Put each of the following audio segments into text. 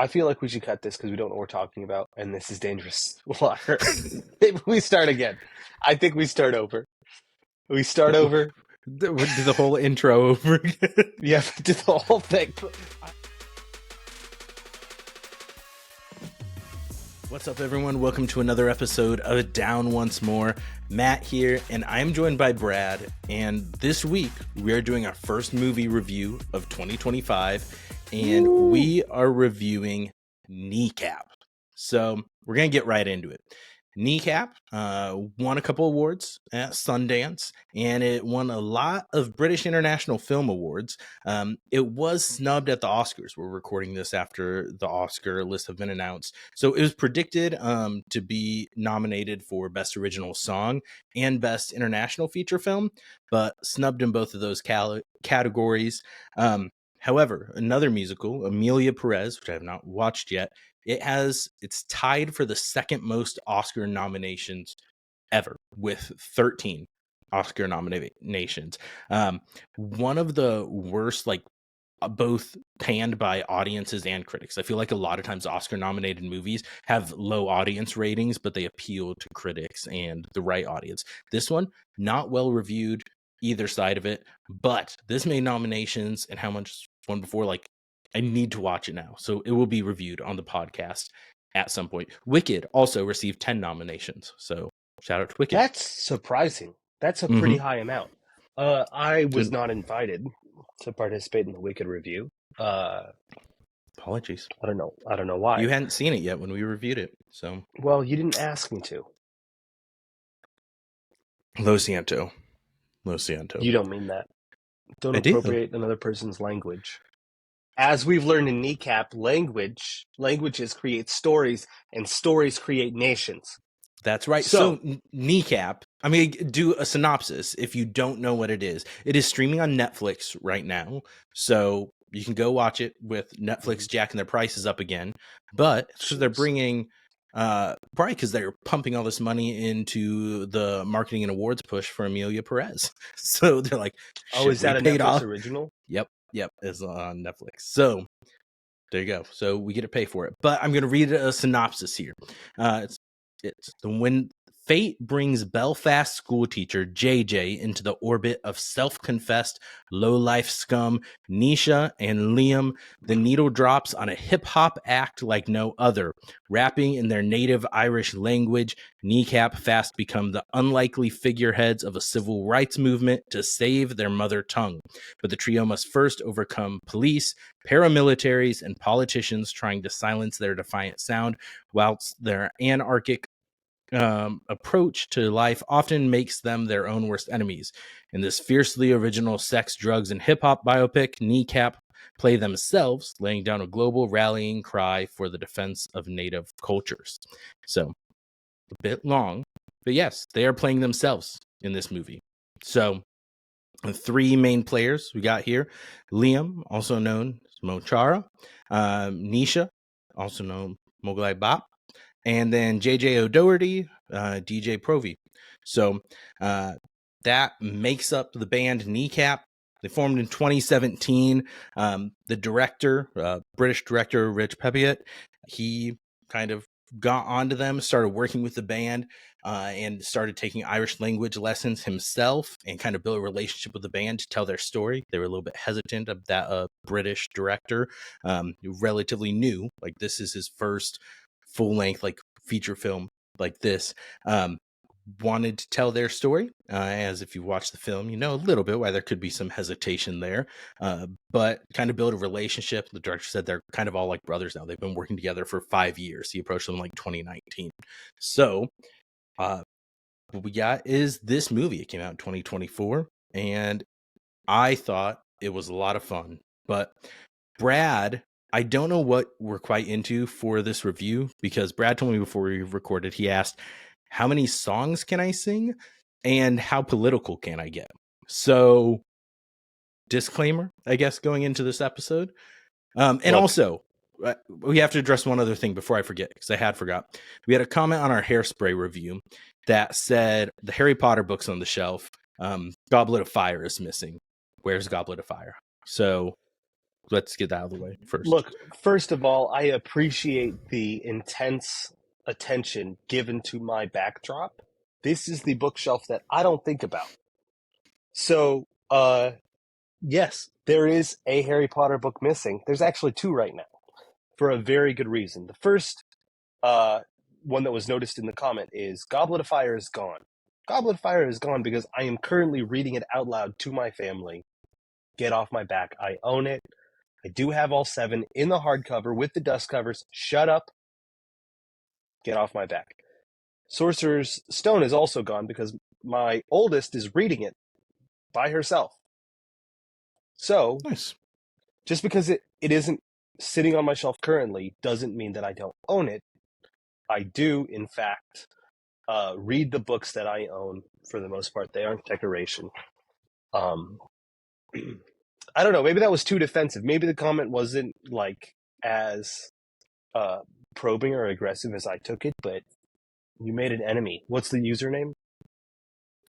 I feel like we should cut this because we don't know what we're talking about, and this is dangerous water. Maybe we start again. I think we start over. We start over. Do the whole intro over again. Yeah, do the whole thing. What's up, everyone? Welcome to another episode of Down Once More. Matt here, and I'm joined by Brad. And this week, we are doing our first movie review of 2025, and we are reviewing Kneecap. So we're going to get right into it. Kneecap won a couple awards at Sundance, and it won a lot of British International Film Awards. It was snubbed at the Oscars. We're recording this after the Oscar lists have been announced. So it was predicted to be nominated for Best Original Song and Best International Feature Film, but snubbed in both of those categories. However, another musical, Amelia Perez, which I have not watched yet, it's tied for the second most Oscar nominations ever with 13 Oscar nominations. One of the worst, both panned by audiences and critics. I feel like a lot of times Oscar nominated movies have low audience ratings, but they appeal to critics and the right audience. This one, not well reviewed, either side of it, but this made nominations, and how much one before, I need to watch it now. So it will be reviewed on the podcast at some point. Wicked also received 10 nominations. So shout out to Wicked. That's surprising. That's a pretty high amount. I was not invited to participate in the Wicked review. Apologies. I don't know why. You hadn't seen it yet when we reviewed it. So well, you didn't ask me to. Lo siento. You don't mean that. Don't appropriate another person's language. As we've learned in Kneecap, languages create stories, and stories create nations. That's right. So Kneecap, I'm going to do a synopsis if you don't know what it is. It is streaming on Netflix right now, so you can go watch it with Netflix jacking their prices up again. But so they're bringing, probably because they're pumping all this money into the marketing and awards push for Amelia Perez. So they're like, oh, is that a Netflix original? Yep, it's on Netflix. So there you go. So we get to pay for it. But I'm going to read a synopsis here. It's when fate brings Belfast schoolteacher JJ into the orbit of self-confessed low-life scum Nisha and Liam, the needle drops on a hip-hop act like no other. Rapping in their native Irish language, Kneecap fast become the unlikely figureheads of a civil rights movement to save their mother tongue. But the trio must first overcome police, paramilitaries, and politicians trying to silence their defiant sound, whilst their anarchic approach to life often makes them their own worst enemies. In this fiercely original sex, drugs, and hip-hop biopic, Kneecap play themselves, laying down a global rallying cry for the defense of native cultures. So, a bit long, but yes, they are playing themselves in this movie. So, the three main players we got here: Liam, also known as Mochara, Nisha, also known Moglai Bop, and then JJ O'Doherty, DJ Provi. So that makes up the band Kneecap. They formed in 2017. The director, British director Rich Pepiot, he kind of got onto them, started working with the band, and started taking Irish language lessons himself, and kind of built a relationship with the band to tell their story. They were a little bit hesitant of that British director, relatively new. This is his first full-length feature film like this. Wanted to tell their story, as if you watch the film, you know a little bit why there could be some hesitation there, but kind of build a relationship. The director said they're kind of all like brothers now. They've been working together for 5 years. He approached them 2019. So what we got is this movie. It came out in 2024, and I thought it was a lot of fun. But Brad, I don't know what we're quite into for this review, because Brad told me before we recorded, he asked, how many songs can I sing and how political can I get? So, disclaimer, I guess, going into this episode. And also, we have to address one other thing before I forget, because I had forgot. We had a comment on our Hairspray review that said the Harry Potter books on the shelf, Goblet of Fire is missing. Where's Goblet of Fire? So let's get that out of the way first. Look, first of all, I appreciate the intense attention given to my backdrop. This is the bookshelf that I don't think about. So, yes, there is a Harry Potter book missing. There's actually 2 right now for a very good reason. The first one that was noticed in the comment is Goblet of Fire is gone. Goblet of Fire is gone because I am currently reading it out loud to my family. Get off my back. I own it. I do have all 7 in the hardcover with the dust covers. Shut up. Get off my back. Sorcerer's Stone is also gone because my oldest is reading it by herself. So, nice. Just because it isn't sitting on my shelf currently doesn't mean that I don't own it. I do, in fact, read the books that I own for the most part. They aren't decoration. I don't know. Maybe that was too defensive. Maybe the comment wasn't like as probing or aggressive as I took it, but you made an enemy. What's the username?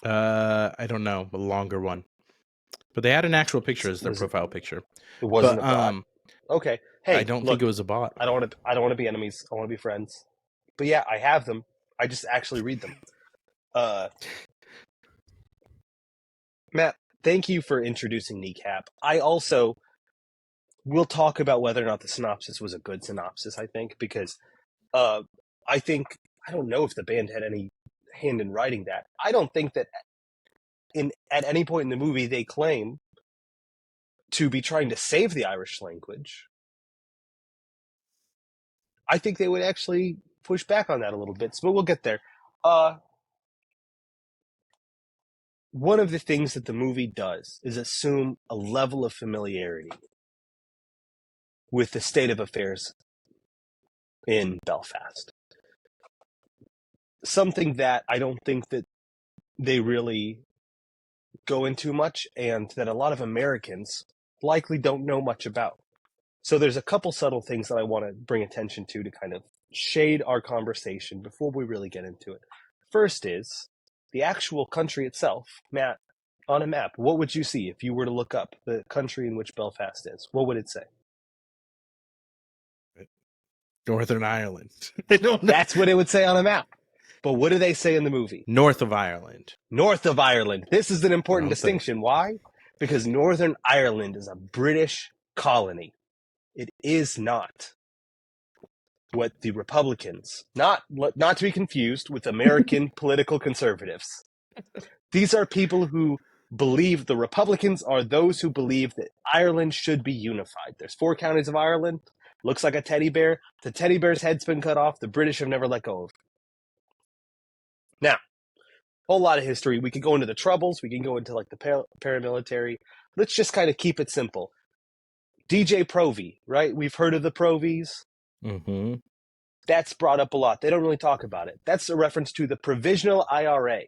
I don't know, a longer one. But they had an actual picture as their profile picture. It wasn't a bot. Okay. Hey, I don't think it was a bot. I don't want to be enemies. I want to be friends. But yeah, I have them. I just actually read them. Matt, thank you for introducing Kneecap. I also will talk about whether or not the synopsis was a good synopsis, I think, because I don't know if the band had any hand in writing that. I don't think that at any point in the movie they claim to be trying to save the Irish language. I think they would actually push back on that a little bit, but we'll get there. One of the things that the movie does is assume a level of familiarity with the state of affairs in Belfast. Something that I don't think that they really go into much, and that a lot of Americans likely don't know much about. So there's a couple subtle things that I want to bring attention to kind of shade our conversation before we really get into it. First is the actual country itself. Matt, on a map, what would you see if you were to look up the country in which Belfast is? What would it say? Northern Ireland. I don't know. That's what it would say on a map. But what do they say in the movie? North of Ireland. North of Ireland. This is an important distinction. Why? Because Northern Ireland is a British colony. It is not what the Republicans, not to be confused with American political conservatives. These are people who believe the Republicans are those who believe that Ireland should be unified. There's 4 counties of Ireland. Looks like a teddy bear. The teddy bear's head's been cut off. The British have never let go of it. Now, whole lot of history. We could go into the Troubles. We can go into like the paramilitary. Let's just kind of keep it simple. DJ Provy, right? We've heard of the Provies. Mm-hmm. That's brought up a lot. They don't really talk about it. That's a reference to the Provisional IRA.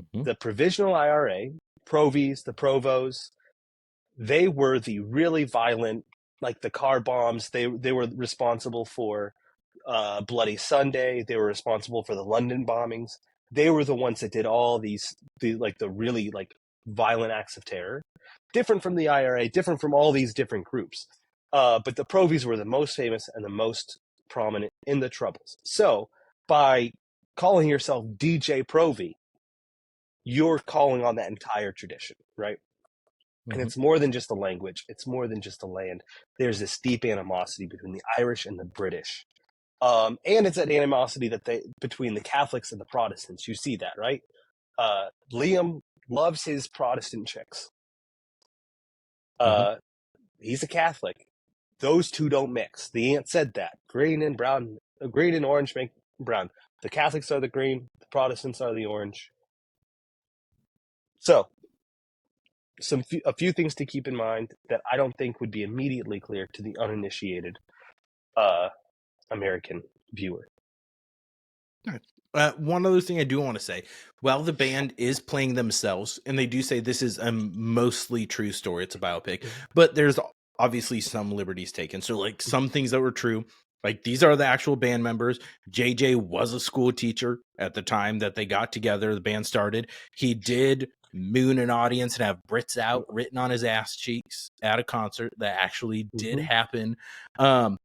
Mm-hmm. The Provisional IRA, Provies, the Provos, they were the really violent, like the car bombs. They were responsible for Bloody Sunday. They were responsible for the London bombings. They were the ones that did all the really like violent acts of terror. Different from the IRA, different from all these different groups. But the Provies were the most famous and the most prominent in the Troubles. So by calling yourself DJ Provy, you're calling on that entire tradition, right? Mm-hmm. And it's more than just a language. It's more than just a land. There's this deep animosity between the Irish and the British. And it's an animosity between the Catholics and the Protestants. You see that, right? Liam loves his Protestant chicks. Mm-hmm. He's a Catholic. Those two don't mix. The aunt said that. Green and orange make brown. The Catholics are the green. The Protestants are the orange. So, a few things to keep in mind that I don't think would be immediately clear to the uninitiated American viewer. One other thing I do want to say, while the band is playing themselves, and they do say this is a mostly true story, it's a biopic, but there's obviously some liberties taken. So like some things that were true, like these are the actual band members. JJ was a school teacher at the time that they got together, the band started. He did moon an audience and have Brits out written on his ass cheeks at a concert that actually did happen. And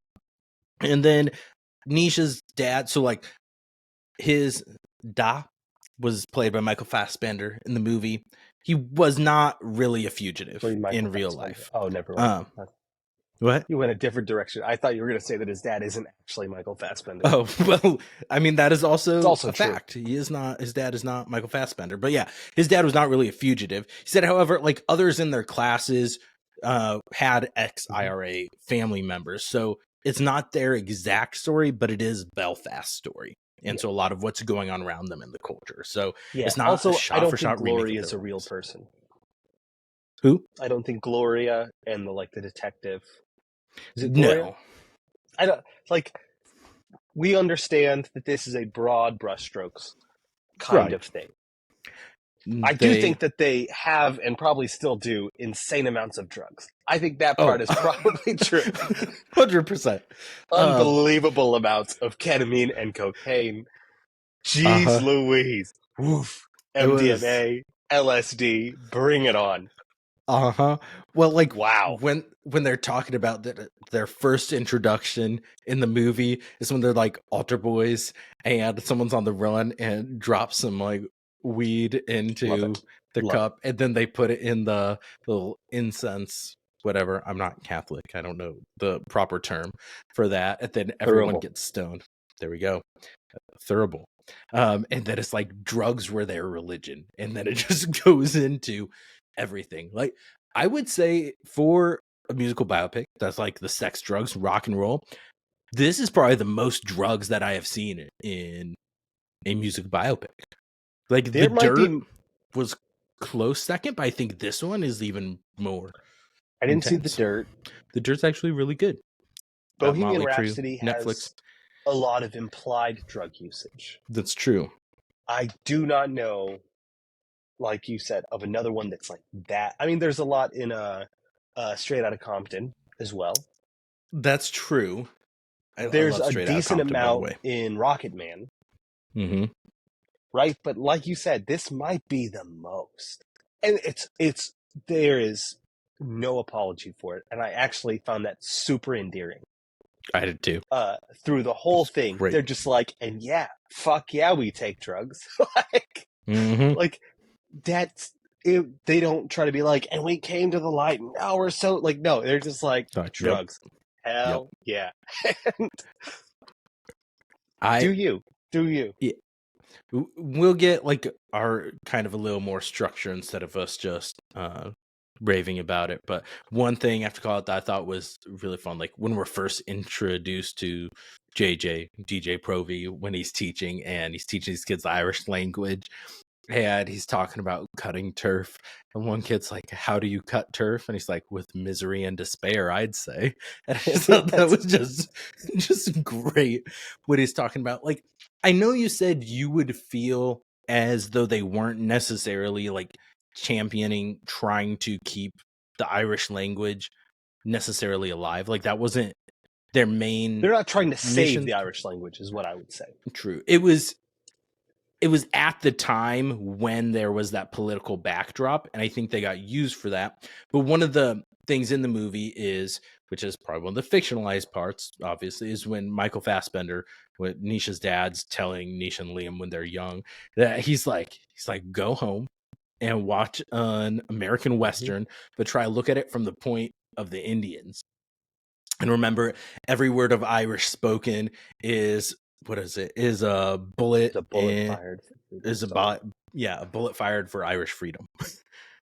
then Nisha's dad, so like his Da was played by Michael Fassbender in the movie. He was not really a fugitive in real life. Oh, never mind. What? You went a different direction. I thought you were going to say that his dad isn't actually Michael Fassbender. Oh, well, I mean, that is also a true. fact. His dad is not Michael Fassbender. But yeah, his dad was not really a fugitive. He said, however, like others in their classes had ex-IRA family members. So it's not their exact story, but it is Belfast's story. And so a lot of what's going on around them in the culture. So it's not also, I don't think Gloria is a real person. Who? I don't think Gloria and the detective. Is it Gloria? No. I don't we understand that this is a broad brushstrokes kind of thing. I do think that they have and probably still do insane amounts of drugs. I think that part is probably true. 100%. Unbelievable amounts of ketamine and cocaine. Jeez Louise. Woof. MDMA, LSD, bring it on. Well, like, wow. When they're talking about their first introduction in the movie is when they're like altar boys and someone's on the run and drops some like weed into the cup, and then they put it in the little incense, whatever. I'm not Catholic. I don't know the proper term for that. And then everyone gets stoned. There we go. Thurible. And then it's like drugs were their religion. And then it just goes into everything. Like, I would say for a musical biopic that's like the sex, drugs, rock and roll, this is probably the most drugs that I have seen in a music biopic. Like, The Dirt was close second, but I think this one is even more I didn't see The Dirt. The Dirt's actually really good. Bohemian Rhapsody has a lot of implied drug usage. That's true. I do not know, like you said, of another one that's like that. I mean, there's a lot in Straight Outta Compton as well. That's true. There's a decent amount in Rocket Man. Mm-hmm. Right? But like you said, this might be the most. And there is no apology for it. And I actually found that super endearing. I did too. Through the whole thing. Great. They're just like, and yeah, fuck yeah, we take drugs. Like, that's it. They don't try to be like, and we came to the light and now we're so like, no, they're just like, drugs. Yep. Hell yeah. Do you. Yeah. We'll get like our kind of a little more structure instead of us just raving about it. But one thing I have to call out that I thought was really fun, like when we're first introduced to DJ Provy, when he's teaching these kids the Irish language, and he's talking about cutting turf, and one kid's like, how do you cut turf? And he's like, with misery and despair, I'd say. And I thought that was just great what he's talking about. Like, I know you said you would feel as though they weren't necessarily like championing trying to keep the Irish language necessarily alive. Like, that wasn't their main. They're not trying to save the Irish language, is what I would say. True. It was at the time when there was that political backdrop, and I think they got used for that. But one of the things in the movie is, which is probably one of the fictionalized parts, obviously, is when Michael Fassbender, when Nisha's dad's telling Nisha and Liam when they're young, that he's like, go home and watch an American Western, but try to look at it from the point of the Indians. And remember, every word of Irish spoken is, what is it? Is a bullet, fired. Is a bullet fired for Irish freedom.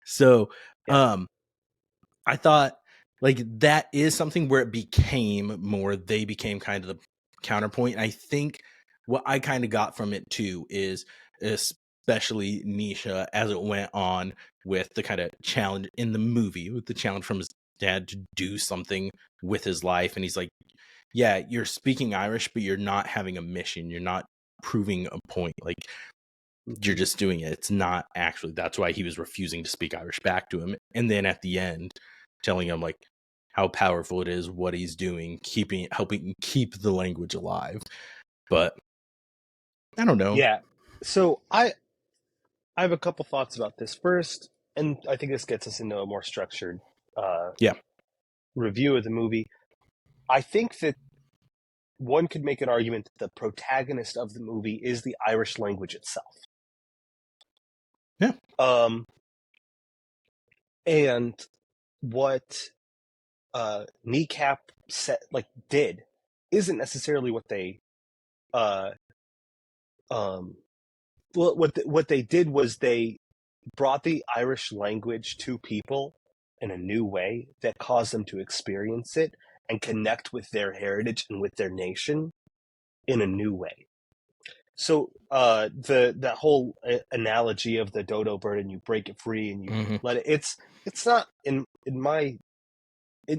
So, I thought like that is something where they became kind of the counterpoint. And I think what I kind of got from it too is especially Nisha as it went on with the kind of challenge in the movie, with the challenge from his dad to do something with his life. And he's like, yeah, you're speaking Irish, but you're not having a mission. You're not proving a point. Like, you're just doing it. It's not actually, that's why he was refusing to speak Irish back to him. And then at the end, telling him like how powerful it is, what he's doing, helping keep the language alive. But I don't know. Yeah. So I have a couple thoughts about this. First, and I think this gets us into a more structured Yeah. review of the movie. I think that one could make an argument that the protagonist of the movie is the Irish language itself. Yeah. And what Kneecap did isn't necessarily what they what they did was they brought the Irish language to people in a new way that caused them to experience it and connect with their heritage and with their nation in a new way. So that whole analogy of the dodo bird, and you break it free and you let it, it's not in my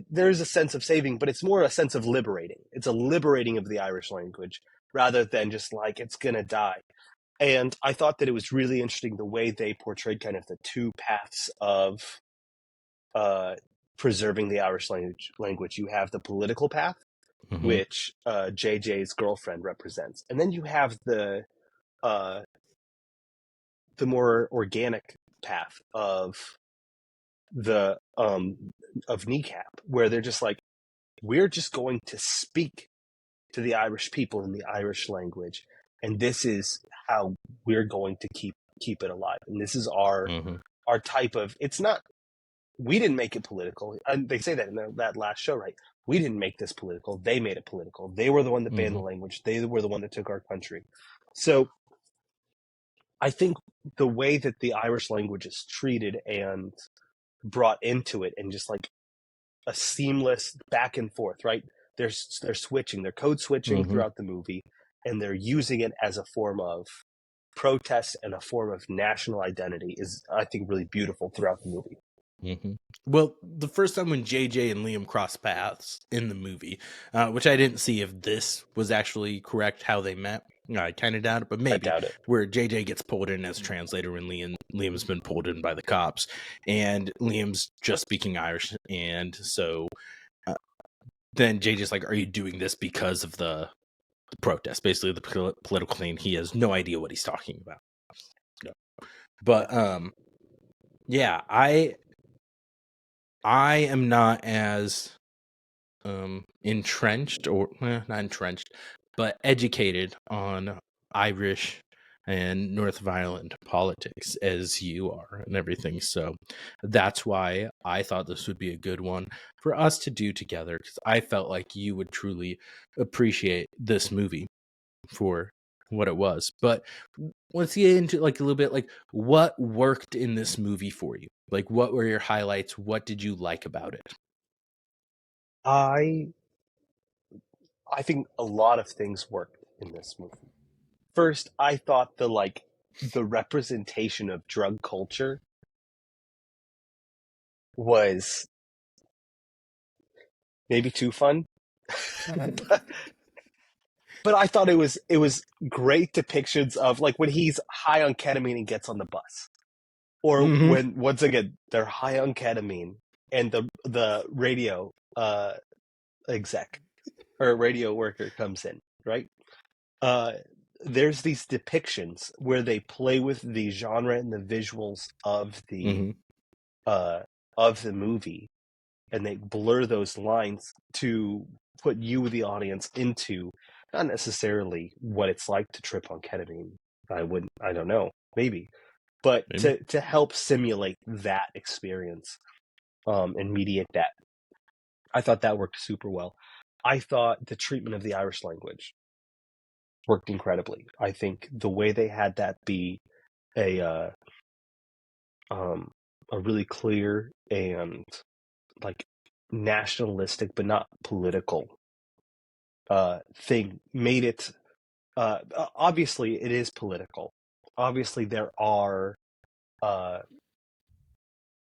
there's a sense of saving, but it's more a sense of liberating. It's a liberating of the Irish language rather than just like it's gonna die. And I thought that it was really interesting the way they portrayed kind of the two paths of preserving the Irish language. You have the political path, which JJ's girlfriend represents, and then you have the more organic path of the of Kneecap, where they're just like, we're just going to speak to the Irish people in the Irish language, and this is how we're going to keep it alive. And this is our type of. It's not. We didn't make it political, and they say that in that last show, right? We didn't make this political. They made it political. They were the one that banned the language. They were the one that took our country. So I think the way that the Irish language is treated and brought into it, and just like a seamless back and forth, right? They're switching, they're code switching throughout the movie, and they're using it as a form of protest and a form of national identity is, I think, really beautiful throughout the movie. Well, the first time when JJ and Liam cross paths in the movie, which I didn't see if this was actually correct how they met. I kind of doubt it, but maybe. I doubt it. Where JJ gets pulled in as translator when Liam's been pulled in by the cops, and Liam's just speaking Irish, and so then JJ's like, "Are you doing this because of the protest?" Basically, the political thing. He has no idea what he's talking about. No. But yeah, I am not as entrenched, or not entrenched, but educated on Irish and North of Ireland politics as you are and everything. So that's why I thought this would be a good one for us to do together, because I felt like you would truly appreciate this movie for what it was. But let's get into like a little bit like what worked in this movie for you. Like, what were your highlights? What did you like about it? I think a lot of things worked in this movie. First, I thought the representation of drug culture was maybe too fun. But I thought it was great depictions of like when he's high on ketamine and gets on the bus, or when once again they're high on ketamine and the radio exec or radio worker comes in, right? There's these depictions where they play with the genre and the visuals of the movie, and they blur those lines to put you, the audience, into not necessarily what it's like to trip on ketamine. I don't know, maybe, but to help simulate that experience, and mediate that. I thought that worked super well. I thought the treatment of the Irish language worked incredibly. I think the way they had that be a really clear and like nationalistic but not political thing made it obviously it is political. Obviously there are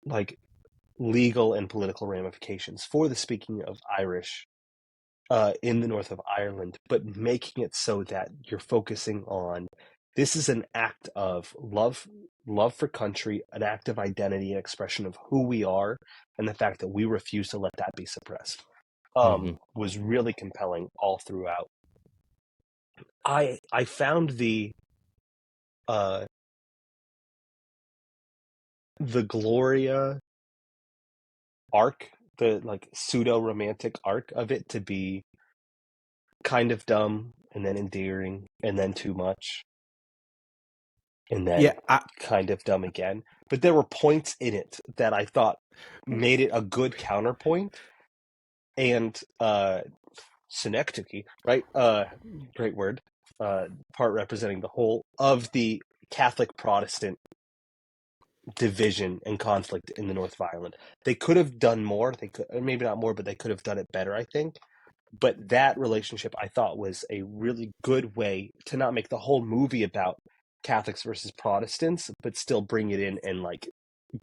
like legal and political ramifications for the speaking of Irish in the north of Ireland, but making it so that you're focusing on this is an act of love for country, an act of identity, an expression of who we are, and the fact that we refuse to let that be suppressed was really compelling all throughout. I found the the Gloria arc, the like pseudo romantic arc of it, to be kind of dumb and then endearing and then too much and then kind of dumb again. But there were points in it that I thought made it a good counterpoint. And synecdoche, right? Great word. Part representing the whole of the Catholic Protestant division and conflict in the North of Ireland. They could have done more. They could, maybe not more, but they could have done it better, I think. But that relationship, I thought, was a really good way to not make the whole movie about Catholics versus Protestants, but still bring it in and like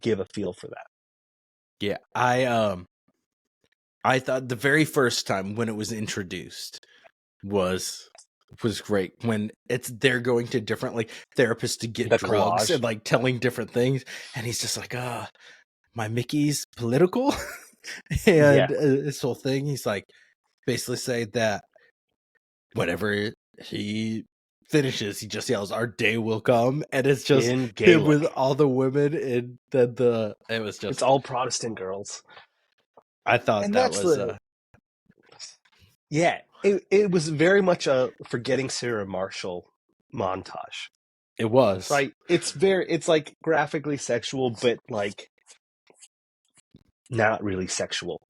give a feel for that. Yeah, I thought the very first time when it was introduced was great, when they're going to different like therapists to get drugs and like telling different things, and he's just like, my Mickey's political. And this whole thing, he's like basically say that whenever he finishes, he just yells, "Our day will come," and it's just him with all the women, and then it was just, it's all Protestant girls. I thought that was yeah, it was very much a Forgetting Sarah Marshall montage. It was, right. It's like graphically sexual, but like not really sexual,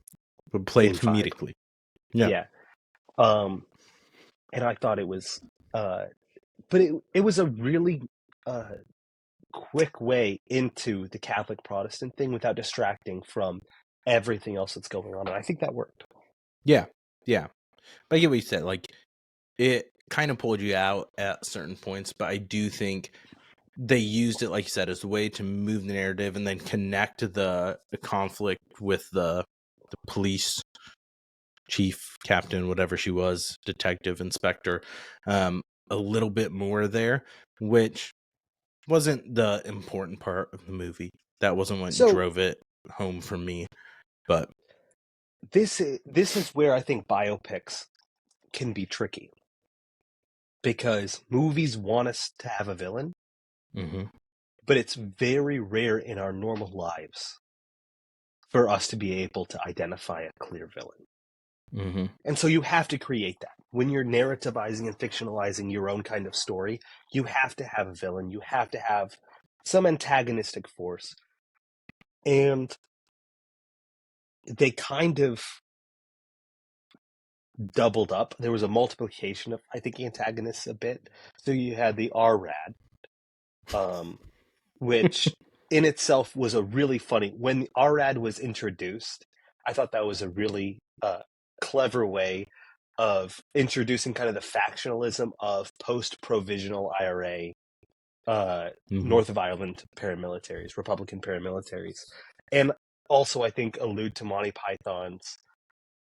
but played comedically. Yeah. And I thought it was, but it was a really quick way into the Catholic Protestant thing without distracting from everything else that's going on, and I think that worked. Yeah. But I get what you said. Like, it kind of pulled you out at certain points, but I do think they used it, like you said, as a way to move the narrative and then connect the conflict with the police chief, captain, whatever she was, detective, inspector, a little bit more there, which wasn't the important part of the movie. That wasn't what drove it home for me. But this is where I think biopics can be tricky, because movies want us to have a villain, but it's very rare in our normal lives for us to be able to identify a clear villain. And so you have to create that. When you're narrativizing and fictionalizing your own kind of story, you have to have a villain. You have to have some antagonistic force. And they kind of doubled up. There was a multiplication of, I think, antagonists a bit. So you had the R-Rad, which in itself was a really funny... When R-Rad was introduced, I thought that was a really clever way of introducing kind of the factionalism of post-provisional IRA North of Ireland paramilitaries, Republican paramilitaries. And also, I think, allude to Monty Python's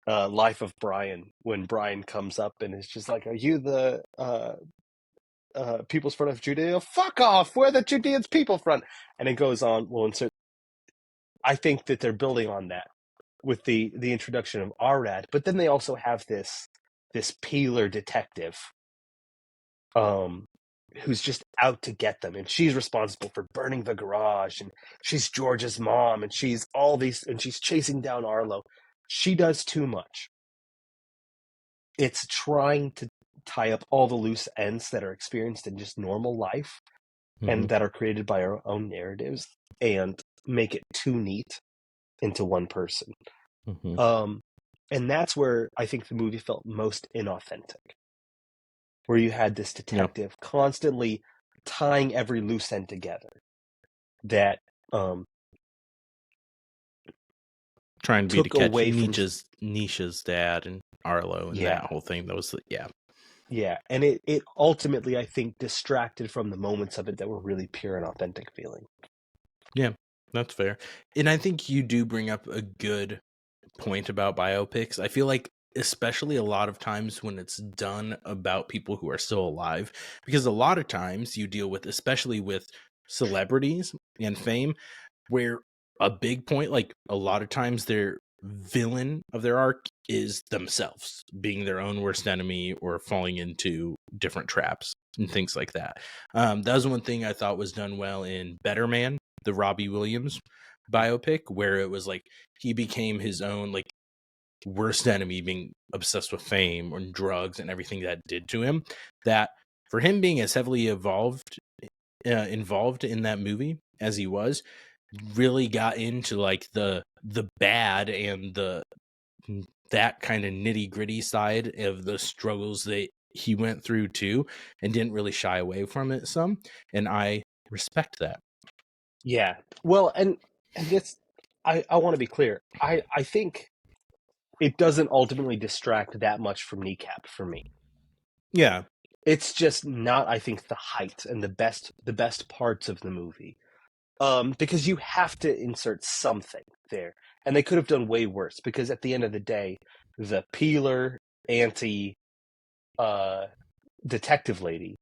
Life of Brian, when Brian comes up and is just like, "Are you the People's Front of Judea?" "Fuck off! We're the Judeans People Front!" And it goes on. Well, I think that they're building on that with the introduction of R-Rad, but then they also have this peeler detective who's just out to get them, and she's responsible for burning the garage, and she's George's mom, and she's all these, and she's chasing down Arlo. She does too much. It's trying to tie up all the loose ends that are experienced in just normal life and that are created by our own narratives, and make it too neat into one person. And that's where I think the movie felt most inauthentic, where you had this detective constantly tying every loose end together, that trying to be to catch Nisha's dad and Arlo and that whole thing. That was and it ultimately, I think, distracted from the moments of it that were really pure and authentic feeling. Yeah, that's fair. And I think you do bring up a good point about biopics. I feel like especially a lot of times when it's done about people who are still alive, because a lot of times you deal with, especially with celebrities and fame, where a big point, like a lot of times their villain of their arc is themselves being their own worst enemy or falling into different traps and things like that. That was one thing I thought was done well in Better Man, the Robbie Williams biopic, where it was like he became his own like worst enemy, being obsessed with fame and drugs and everything that did to him. That for him being as heavily involved in that movie as he was, really got into like the bad and that kind of nitty gritty side of the struggles that he went through too, and didn't really shy away from it some. And I respect that. Yeah. Well, and this, I want to be clear. I think it doesn't ultimately distract that much from Kneecap for me. Yeah. It's just not, I think, the height and the best parts of the movie. Because you have to insert something there. And they could have done way worse, because at the end of the day, the peeler anti detective lady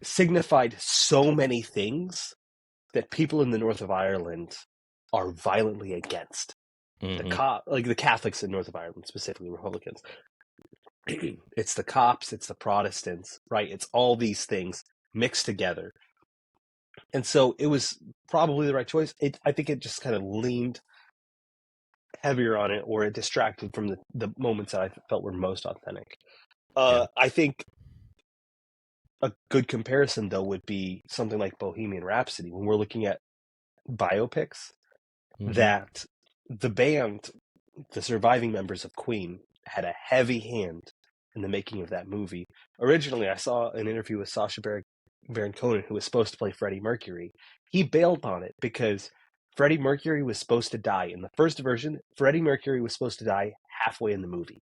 signified so many things that people in the north of Ireland are violently against. The Catholics in north of Ireland, specifically Republicans. It's the cops, it's the Protestants, right? It's all these things mixed together. And so it was probably the right choice. I think it just kind of leaned heavier on it, or it distracted from the moments that I felt were most authentic. I think a good comparison, though, would be something like Bohemian Rhapsody. When we're looking at biopics, that the band, the surviving members of Queen, had a heavy hand in the making of that movie. Originally, I saw an interview with Sacha Baron Cohen, who was supposed to play Freddie Mercury. He bailed on it because Freddie Mercury was supposed to die. In the first version, Freddie Mercury was supposed to die halfway in the movie.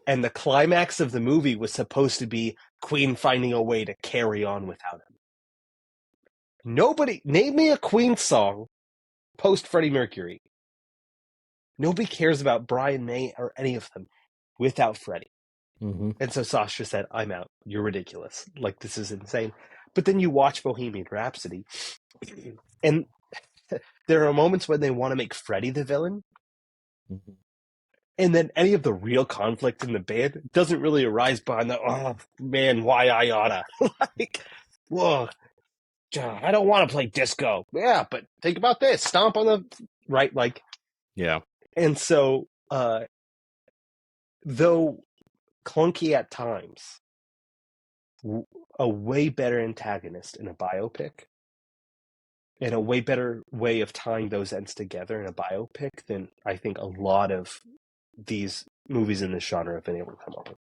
And the climax of the movie was supposed to be Queen finding a way to carry on without him. Nobody, name me a Queen song post Freddie Mercury. Nobody cares about Brian May or any of them without Freddie. And so Sasha said, I'm out. You're ridiculous. Like, this is insane. But then you watch Bohemian Rhapsody, and there are moments when they want to make Freddie the villain. And then any of the real conflict in the band doesn't really arise behind the, oh, man, why I oughta. Like, whoa, I don't want to play disco. Yeah, but think about this. Stomp on the, right? Like, yeah. And so, though clunky at times, a way better antagonist in a biopic, and a way better way of tying those ends together in a biopic than I think a lot of these movies in this genre have been able to come up with.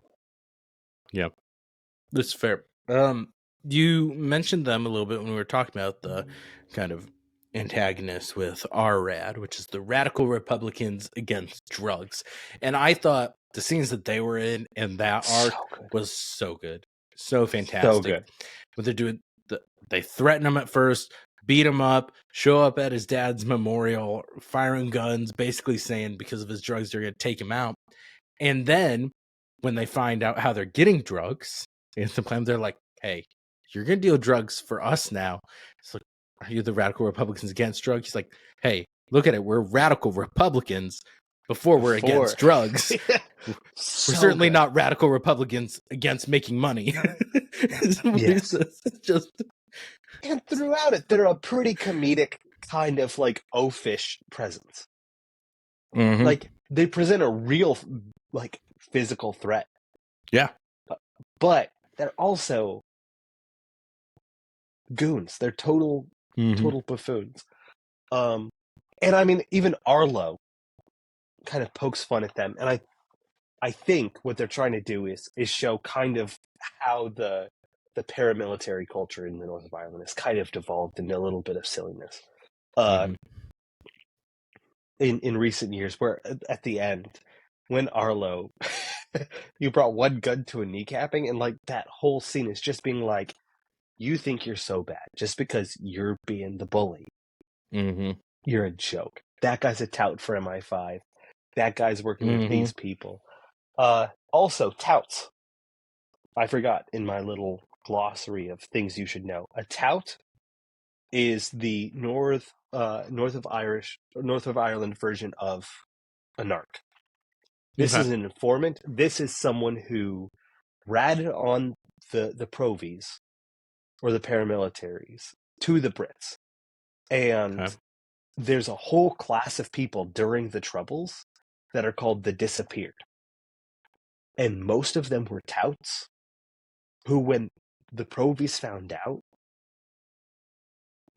Yeah, that's fair. You mentioned them a little bit when we were talking about the kind of antagonist with RRAD, which is the Radical Republicans Against Drugs. And I thought the scenes that they were in that arc was so good. So fantastic. So good. What they're doing, they threaten him at first, beat him up, show up at his dad's memorial, firing guns, basically saying because of his drugs, they're going to take him out. And then when they find out how they're getting drugs, they're like, hey, you're going to deal drugs for us now. It's like, are you the Radical Republicans Against Drugs? He's like, hey, look at it. We're Radical Republicans before we're against drugs. We're certainly not Radical Republicans against making money. Yes. And throughout it, they're a pretty comedic kind of like oafish presence. Like, they present a real like physical threat. Yeah. But they're also goons. They're total buffoons. And I mean, even Arlo kind of pokes fun at them. And I think what they're trying to do is show kind of how the paramilitary culture in the north of Ireland has kind of devolved into a little bit of silliness. In recent years, where at the end, when Arlo, you brought one gun to a kneecapping, and like that whole scene is just being like, you think you're so bad just because you're being the bully. You're a joke. That guy's a tout for MI5. That guy's working with these people. Also, touts. I forgot in my little glossary of things you should know. A tout is the North of Ireland version of a narc. This is an informant. This is someone who ratted on the provies or the paramilitaries to the Brits. And there's a whole class of people during the Troubles that are called the Disappeared. And most of them were touts who, when the Provies found out,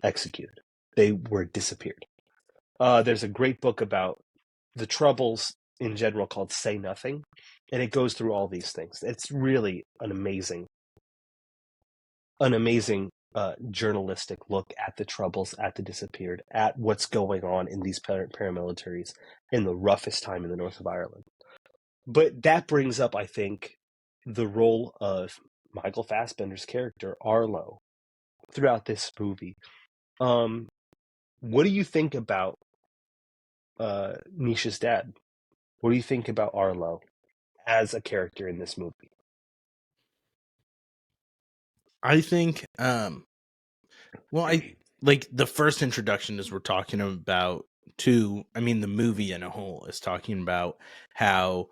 executed. They were disappeared. There's a great book about the Troubles in general called Say Nothing, and it goes through all these things. It's really an amazing journalistic look at the Troubles, at the Disappeared, at what's going on in these paramilitaries in the roughest time in the north of Ireland. But that brings up, I think, the role of Michael Fassbender's character, Arlo, throughout this movie. What do you think about Nisha's dad? What do you think about Arlo as a character in this movie? I think, I like the first introduction is we're talking about the movie in a whole is talking about how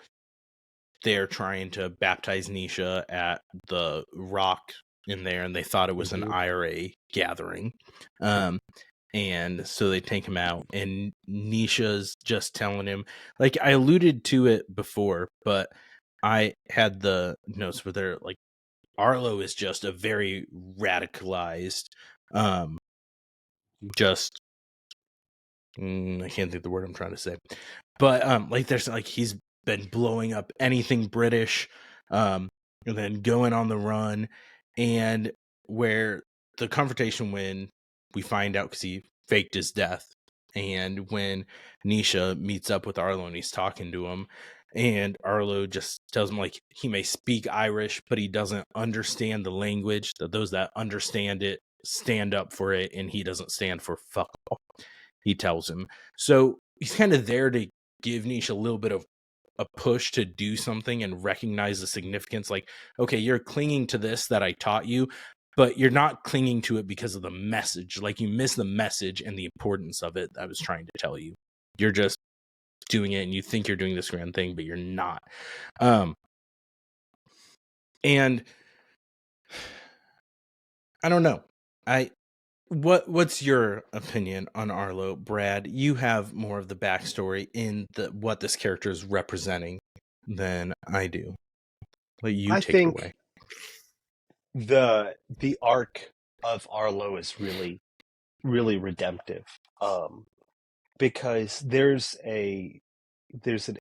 they're trying to baptize Nisha at the rock in there, and they thought it was an IRA gathering. And so they take him out, and Nisha's just telling him, like, I alluded to it before, but I had the notes where they're like, Arlo is just a very radicalized, just I can't think the word I'm trying to say, but like there's like he's been blowing up anything British, and then going on the run, and where the confrontation when we find out because he faked his death, and when Nisha meets up with Arlo and he's talking to him, and Arlo just tells him like he may speak Irish, but he doesn't understand the language. That those that understand it stand up for it, and he doesn't stand for fuck all. He tells him. So he's kind of there to give Nisha a little bit of a push to do something and recognize the significance. Like, okay, you're clinging to this that I taught you, but you're not clinging to it because of the message. Like, you miss the message and the importance of it I was trying to tell you. You're just doing it and you think you're doing this grand thing, but you're not. And I don't know. What's your opinion on Arlo, Brad? You have more of the backstory in what this character is representing than I do. Let you take it away. The arc of Arlo is really, really redemptive, because there's an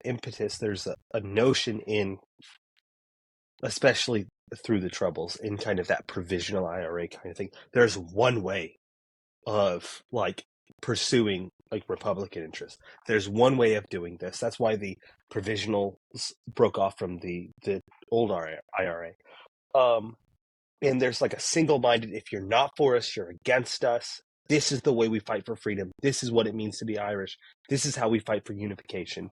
impetus, there's a notion in, especially through the Troubles, in kind of that provisional IRA kind of thing. There's one way of like pursuing like Republican interests. There's one way of doing this. That's why the provisionals broke off from the old IRA. And there's like a single-minded, if you're not for us, you're against us. This is the way we fight for freedom. This is what it means to be Irish. This is how we fight for unification.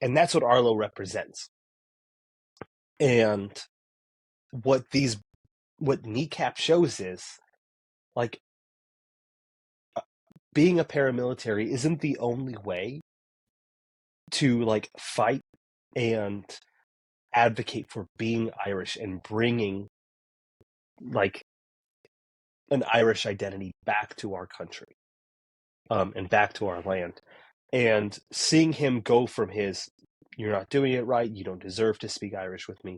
And that's what Arlo represents. And what Kneecap shows is, like, being a paramilitary isn't the only way to, like, fight and advocate for being Irish and bringing, like, an Irish identity back to our country, and back to our land. And seeing him go from his, you're not doing it right, you don't deserve to speak Irish with me,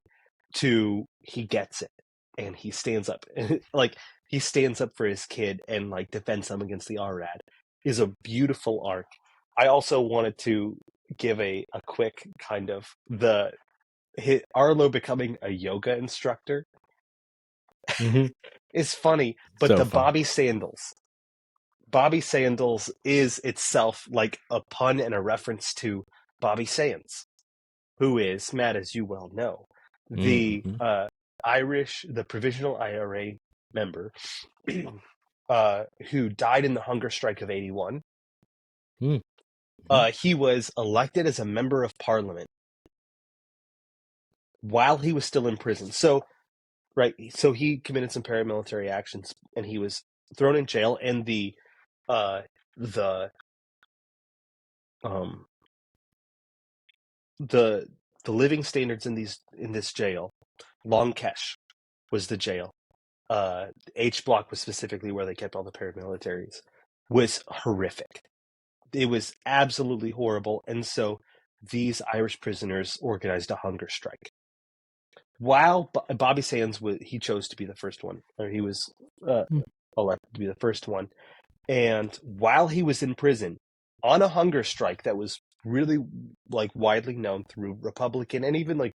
to he gets it and he stands up. Like, he stands up for his kid and like defends him against the RRAD is a beautiful arc. I also wanted to give a quick kind of Arlo becoming a yoga instructor. Mm-hmm. It's funny, but so Bobby Sandals is itself like a pun and a reference to Bobby Sands, who is, Matt, as you well know, the the provisional IRA member who died in the hunger strike of 81. He was elected as a member of parliament while he was still in prison. So he committed some paramilitary actions and he was thrown in jail, and the living standards in this jail, Long Kesh was the jail, H block was specifically where they kept all the paramilitaries, was horrific. It was absolutely horrible. And so these Irish prisoners organized a hunger strike. While Bobby Sands, he chose to be the first one, or he was elected to be the first one. And while he was in prison on a hunger strike that was really like widely known through Republican and even like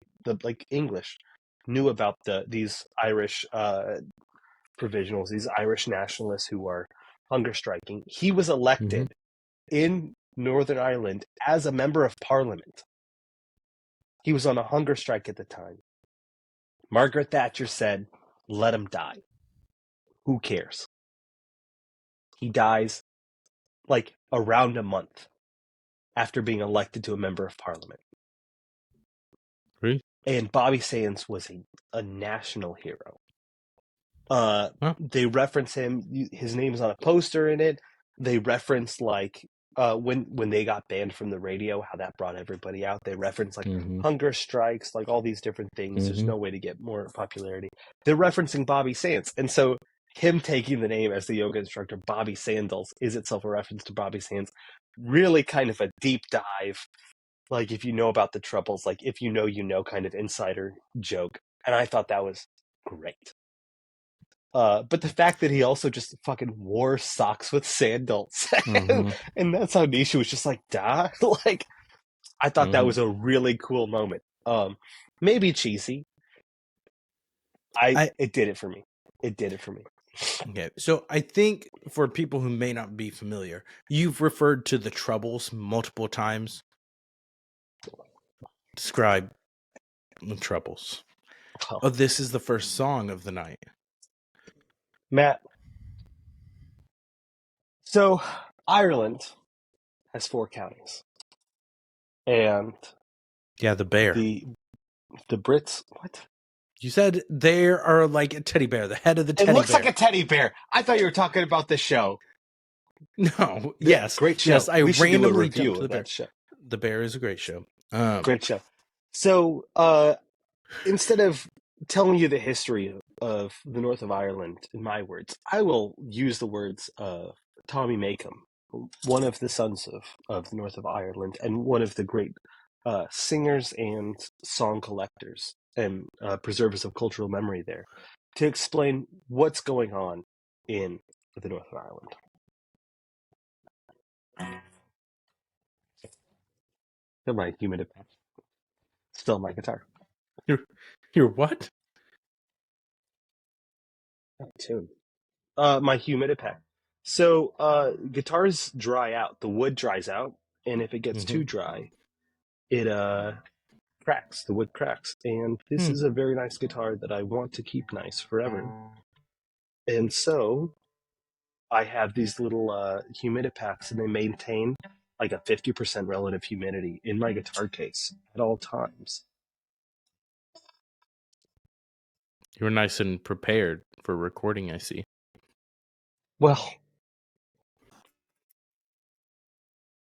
English knew about these Irish provisionals, these Irish nationalists who are hunger striking, he was elected in Northern Ireland as a member of Parliament. He was on a hunger strike at the time. Margaret Thatcher said, "Let him die. Who cares?" He dies like around a month after being elected to a member of Parliament. Really? And Bobby Sands was a national hero. They reference him. His name is on a poster in it. They reference like when they got banned from the radio, how that brought everybody out. They reference like hunger strikes, like all these different things. There's no way to get more popularity. They're referencing Bobby Sands. And so him taking the name as the yoga instructor, Bobby Sandals, is itself a reference to Bobby Sands. Really kind of a deep dive. Like if you know about the Troubles, like if you know kind of insider joke. And I thought that was great. But the fact that he also just fucking wore socks with sandals, and that's how Nisha was just like, "Duh." Like, I thought that was a really cool moment. Maybe cheesy. It did it for me. It did it for me. Okay, so I think for people who may not be familiar, you've referred to the Troubles multiple times. Describe the Troubles. Oh, this is the first song of the night. Matt. So, Ireland has 4 counties. And the bear. The Brits, what? You said they are like a teddy bear, the head of the teddy bear. It looks like a teddy bear. I thought you were talking about the show. No, yes. Great show. Yes, I we should do a randomly review jumped to the of bear. that show. The Bear is a great show. Great show. So, instead of telling you the history of the north of Ireland in my words, I will use the words of Tommy Makem, one of the sons of the north of Ireland and one of the great singers and song collectors and preservers of cultural memory there, to explain what's going on in the north of Ireland. Still my humidifier. Still my guitar. Your what? Tune. My humidifier. So guitars dry out. The wood dries out, and if it gets too dry, it cracks. The wood cracks. And this is a very nice guitar that I want to keep nice forever. And so I have these little humidipacks, and they maintain like a 50% relative humidity in my guitar case at all times. You were nice and prepared for recording, I see. Well,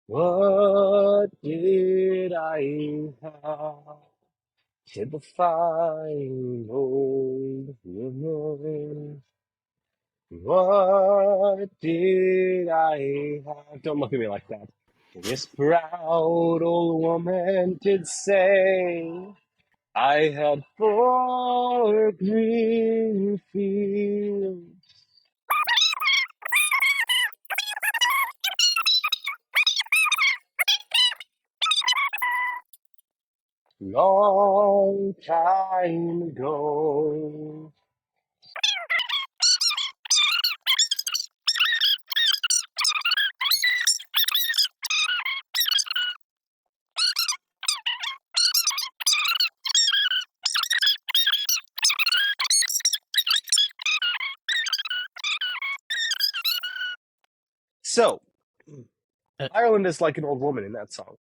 what did I have to the fine old woman? What did I have? Don't look at me like that. This proud old woman did say I had 4 green fields. Long time ago. So, Ireland is like an old woman in that song.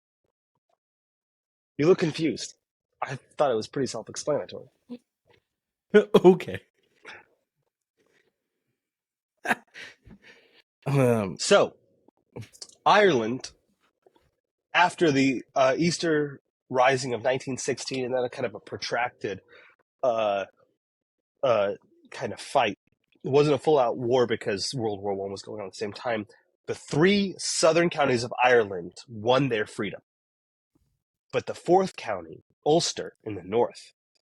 You look confused. I thought it was pretty self-explanatory. Okay. So, Ireland, after the Easter Rising of 1916, and then a kind of a protracted kind of fight it wasn't a full-out war because World War I was going on at the same time. The 3 southern counties of Ireland won their freedom. But the 4th county, Ulster, in the north,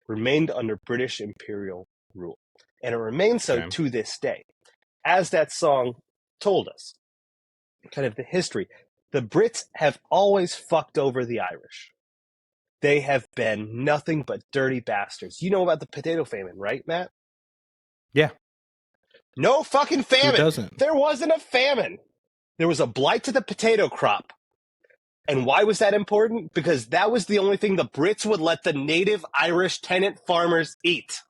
remained under British imperial rule. And it remains so to this day. As that song told us, kind of the history, the Brits have always fucked over the Irish. They have been nothing but dirty bastards. You know about the potato famine, right, Matt? Yeah. No fucking famine. Who doesn't? There wasn't a famine. There was a blight to the potato crop. And why was that important? Because that was the only thing the Brits would let the native Irish tenant farmers eat.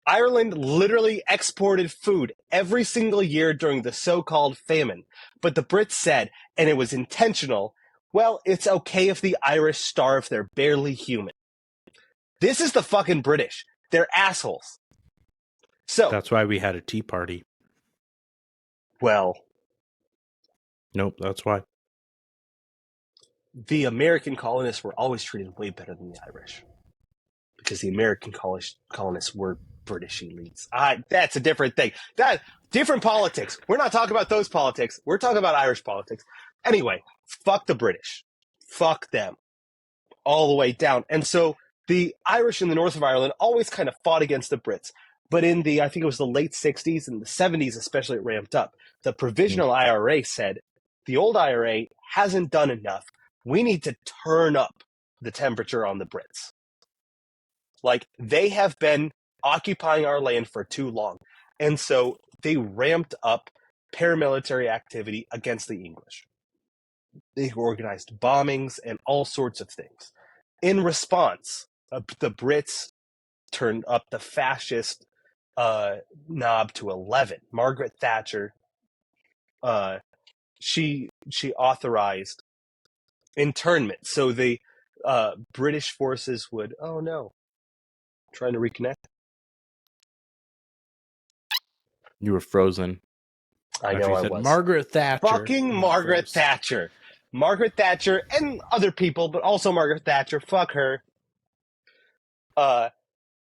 Ireland literally exported food every single year during the so-called famine. But the Brits said, and it was intentional, well, it's okay if the Irish starve, they're barely human. This is the fucking British. They're assholes. So that's why we had a tea party. Well, nope, that's why. The American colonists were always treated way better than the Irish. Because the American colonists were British elites. That's a different thing. Different politics. We're not talking about those politics. We're talking about Irish politics. Anyway, fuck the British. Fuck them. All the way down. And so the Irish in the north of Ireland always kind of fought against the Brits. But in I think it was the late 60s and the 70s especially, it ramped up. The provisional IRA said, the old IRA hasn't done enough. We need to turn up the temperature on the Brits. Like, they have been occupying our land for too long. And so they ramped up paramilitary activity against the English. They organized bombings and all sorts of things. In response, the Brits turned up the fascist knob to 11. Margaret Thatcher, she authorized internment. So the British forces would, oh no, trying to reconnect. You were frozen. I know I was. Margaret Thatcher. Fucking Margaret Thatcher. Margaret Thatcher and other people, but also Margaret Thatcher. Fuck her.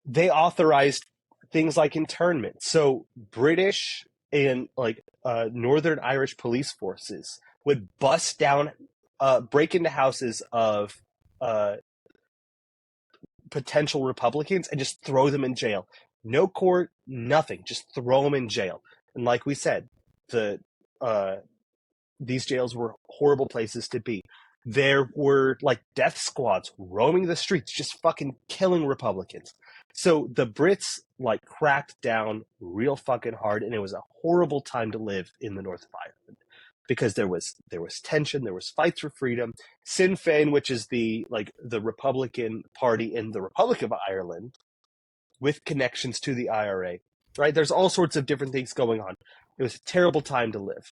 They authorized things like internment. So British and Northern Irish police forces would bust down, break into houses of potential Republicans and just throw them in jail. No court, nothing. Just throw them in jail. And like we said, these jails were horrible places to be. There were death squads roaming the streets, just fucking killing Republicans. So the Brits cracked down real fucking hard, and it was a horrible time to live in the north of Ireland because there was tension, there was fights for freedom. Sinn Féin, which is the Republican Party in the Republic of Ireland, with connections to the IRA, right? There's all sorts of different things going on. It was a terrible time to live.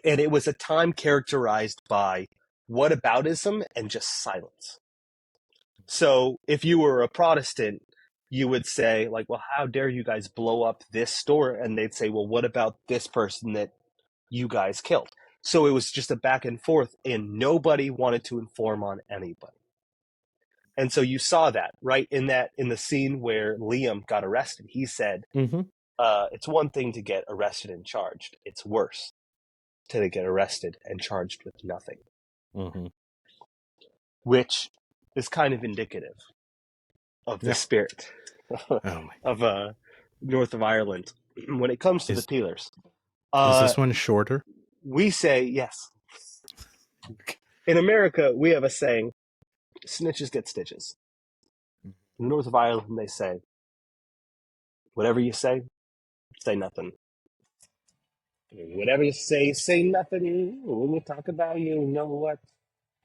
And it was a time characterized by whataboutism and just silence. So if you were a Protestant, you would say, well, how dare you guys blow up this store? And they'd say, well, what about this person that you guys killed? So it was just a back and forth, and nobody wanted to inform on anybody. And so you saw that, right? In the scene where Liam got arrested, he said, it's one thing to get arrested and charged. It's worse to get arrested and charged with nothing. Which is kind of indicative of the spirit of north of Ireland when it comes to the peelers. Is this one shorter? We say yes. In America, we have a saying, snitches get stitches. In the north of Ireland, they say, whatever you say nothing. Whatever you say nothing. When we talk about you know what.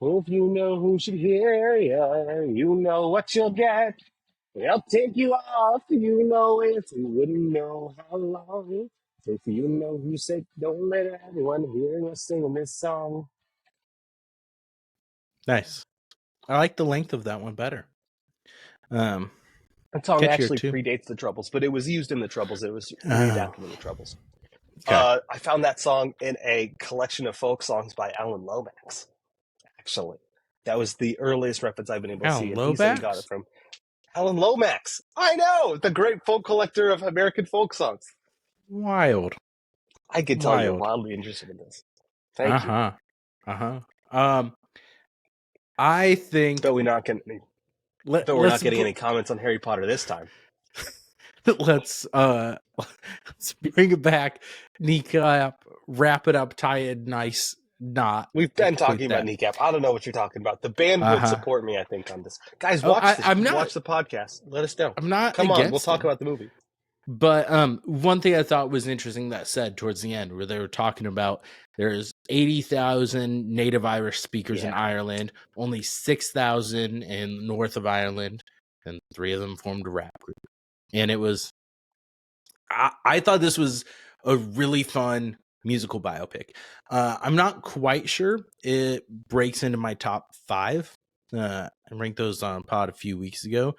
If you know who should hear you, you know what you'll get. They'll take you off, you know it. You wouldn't know how long. If you know who's sick, don't let anyone hear you sing this song. Nice. I like the length of that one better. That song actually predates the Troubles, but it was used in the Troubles. It was readapted in the Troubles. Okay. I found that song in a collection of folk songs by Alan Lomax. Actually, that was the earliest reference I've been able to see. And he said he got it from Alan Lomax. I know, the great folk collector of American folk songs. Wild. I can tell you're wildly interested in this. Thank you. I think. But we're not getting any comments on Harry Potter this time. Let's bring it back. Kneecap, wrap it up, tie it nice knot. We've been talking about Kneecap. I don't know what you're talking about. The band would support me, I think, on this. Guys, watch the podcast. Let us know. I'm not. Come on, we'll talk about the movie. But one thing I thought was interesting that said towards the end, where they were talking about there's 80,000 native Irish speakers in Ireland, only 6,000 in north of Ireland, and 3 of them formed a rap group. And it was, I thought this was a really fun musical biopic. I'm not quite sure it breaks into my top 5. I ranked those on pod a few weeks ago,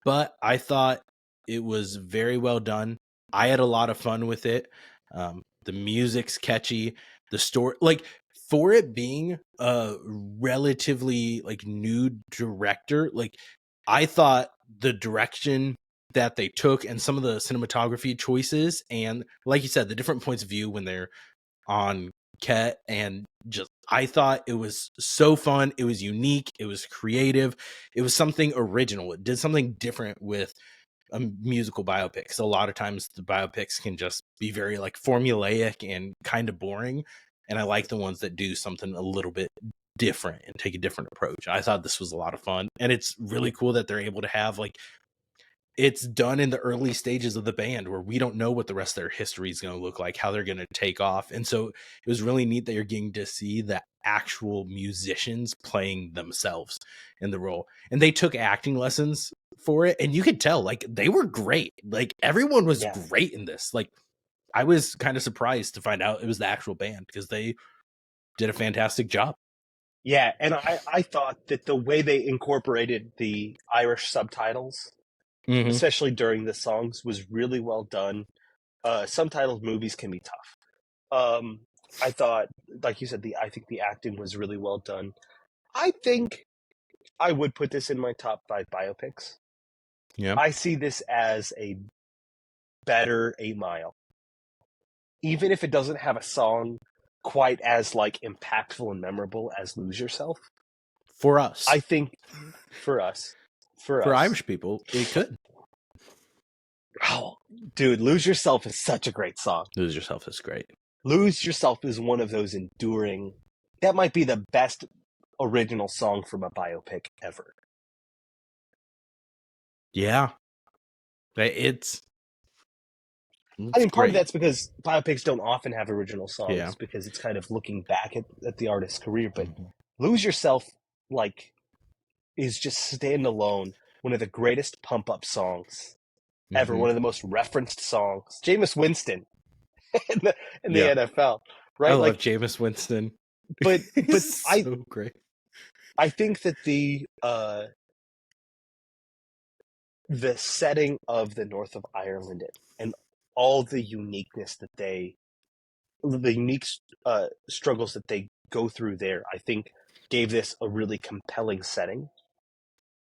but I thought it was very well done. I had a lot of fun with it. The music's catchy. The story, like, for it being a relatively like new director, like, I thought the direction that they took and some of the cinematography choices, and like you said, the different points of view when they're on Ket, and just, I thought it was so fun. It was unique. It was creative. It was something original. It did something different with a musical biopic. So a lot of times the biopics can just be very like formulaic and kind of boring. And I like the ones that do something a little bit different and take a different approach. I thought this was a lot of fun. And it's really cool that they're able to have, like, it's done in the early stages of the band where we don't know what the rest of their history is going to look like, how they're going to take off. And so it was really neat that you're getting to see the actual musicians playing themselves in the role. And they took acting lessons for it. And you could tell, like, they were great. Like, everyone was great in this. Like, I was kind of surprised to find out it was the actual band because they did a fantastic job. Yeah. And I thought that the way they incorporated the Irish subtitles, especially during the songs, was really well done. Subtitled movies can be tough. I thought, like you said, I think the acting was really well done. I think I would put this in my top 5 biopics. Yeah. I see this as a better 8 Mile. Even if it doesn't have a song quite as like impactful and memorable as Lose Yourself. For us. I think for us. For Irish people, it could. Oh, dude, Lose Yourself is such a great song. Lose Yourself is great. Lose Yourself is one of those enduring, that might be the best original song from a biopic ever. Yeah. It's I mean, part of that's because biopics don't often have original songs because it's kind of looking back at the artist's career. But Lose Yourself, like, is just standalone one of the greatest pump-up songs ever, one of the most referenced songs. Jameis Winston in the NFL, right? I love Jameis Winston. But so great. I think that the setting of the north of Ireland and all the uniqueness that the unique struggles that they go through there, I think gave this a really compelling setting.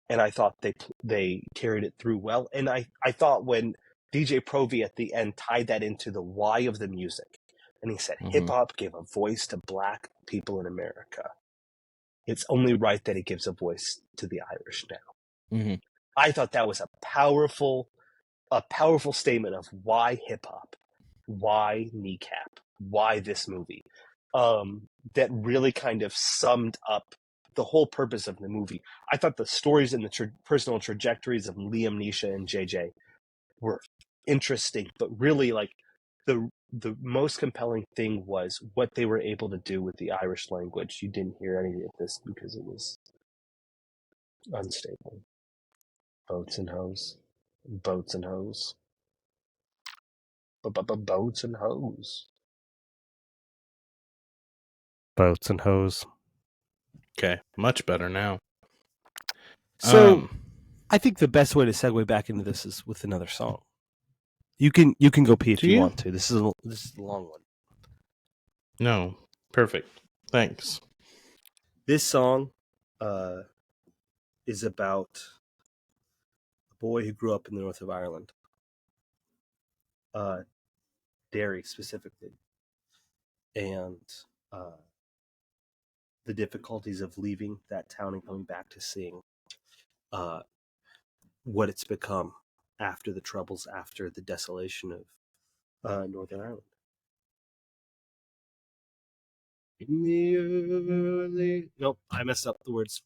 And I thought they carried it through well. And I thought when DJ Provi at the end tied that into the why of the music, and he said hip hop gave a voice to Black people in America. It's only right that it gives a voice to the Irish now. I thought that was a powerful statement of why hip hop, why Kneecap, why this movie. That really kind of summed up the whole purpose of the movie. I thought the stories and the personal trajectories of Liam, Nisha, and JJ were interesting, but really, like, the most compelling thing was what they were able to do with the Irish language. You didn't hear any of this because it was unstable. Boats and hoes. Boats and hoes. Boats and hoes. Boats and hoes. Okay, much better now. So, I think the best way to segue back into this is with another song. You can go pee if you want to. This is a long one. No, perfect. Thanks. This song is about a boy who grew up in the north of Ireland, Derry specifically, and the difficulties of leaving that town and coming back to seeing what it's become after the troubles, after the desolation of Northern Ireland. Nope, I messed up the words.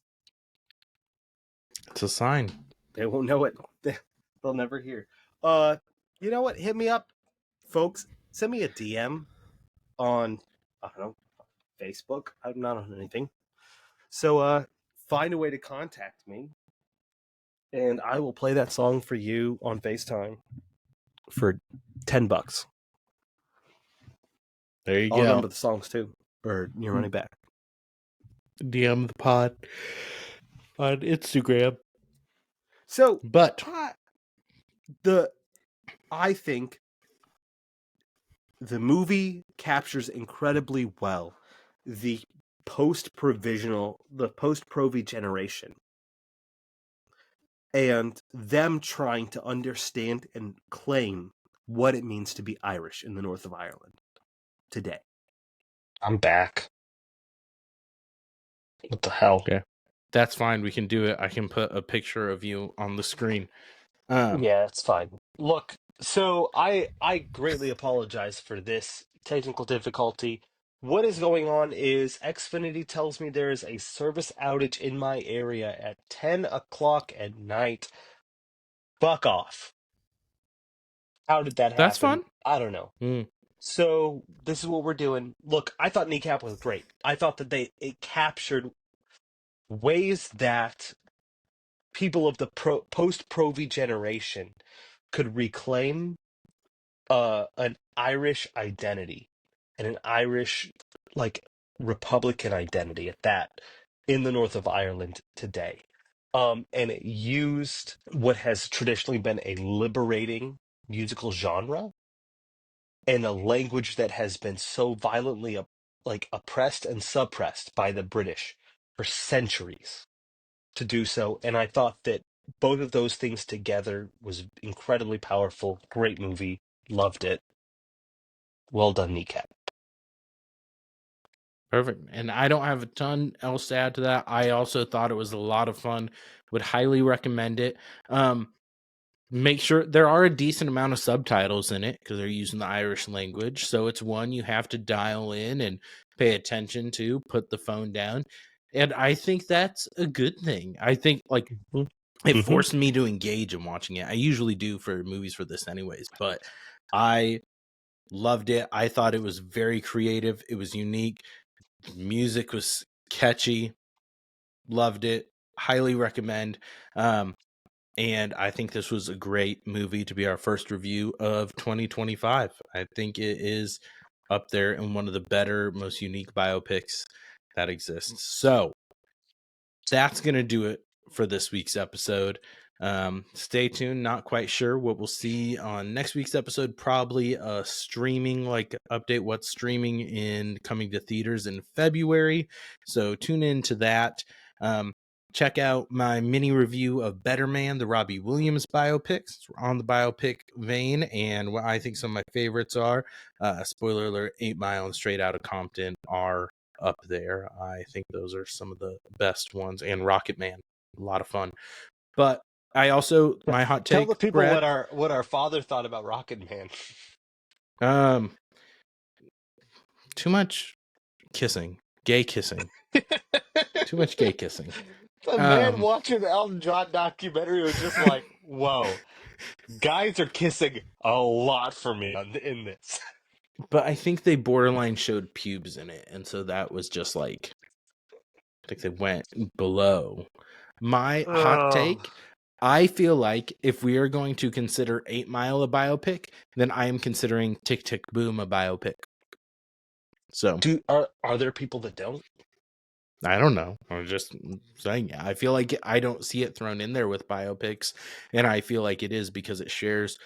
It's a sign. They won't know it. They'll never hear. You know what? Hit me up, folks. Send me a DM on, I don't know, Facebook. I'm not on anything. So find a way to contact me, and I will play that song for you on FaceTime for $10. There you I'll go. remember the songs too, or your money back. DM the pod on Instagram. So, but I think the movie captures incredibly well the post-Provy generation, and them trying to understand and claim what it means to be Irish in the north of Ireland today. I'm back. What the hell? Okay. That's fine. We can do it. I can put a picture of you on the screen. Yeah, it's fine. Look, so I greatly apologize for this technical difficulty. What is going on is Xfinity tells me there is a service outage in my area at 10 o'clock at night. Fuck off. How did that happen? That's fun. I don't know. So this is what we're doing. Look, I thought Kneecap was great. I thought that it captured ways that people of the post-Provy generation could reclaim an Irish identity and an Irish Republican identity at that in the north of Ireland today. And it used what has traditionally been a liberating musical genre and a language that has been so violently oppressed and suppressed by the British for centuries to do so. And I thought that both of those things together was incredibly powerful. Great movie. Loved it. Well done, Kneecap. Perfect. And I don't have a ton else to add to that. I also thought it was a lot of fun. Would highly recommend it. Make sure there are a decent amount of subtitles in it because they're using the Irish language. So it's one you have to dial in and pay attention to, put the phone down. And I think that's a good thing. I think it forced me to engage in watching it. I usually do for movies for this anyways, but I loved it. I thought it was very creative. It was unique. The music was catchy. Loved it. Highly recommend. And I think this was a great movie to be our first review of 2025. I think it is up there in one of the better, most unique biopics that exists. So that's going to do it for this week's episode. Stay tuned. Not quite sure what we'll see on next week's episode. Probably a streaming update, what's streaming in coming to theaters in February. So tune in to that. Check out my mini review of Better Man, the Robbie Williams biopics on the biopic vein, and what I think some of my favorites are. Spoiler alert, 8 Mile and Straight Outta Compton are up there. I think those are some of the best ones, and Rocket Man, a lot of fun. But I also, my hot take, tell the people, Brad, what our father thought about Rocket Man. Too much kissing, gay kissing. Too much gay kissing. The man watching the Elton John documentary was just like, whoa, guys are kissing a lot for me in this. But I think they borderline showed pubes in it, and so that was just I think they went below. My hot take, I feel like if we are going to consider 8 Mile a biopic, then I am considering Tick Tick Boom a biopic. So are there people that don't? I don't know. I'm just saying. I feel like I don't see it thrown in there with biopics, and I feel like it is because it shares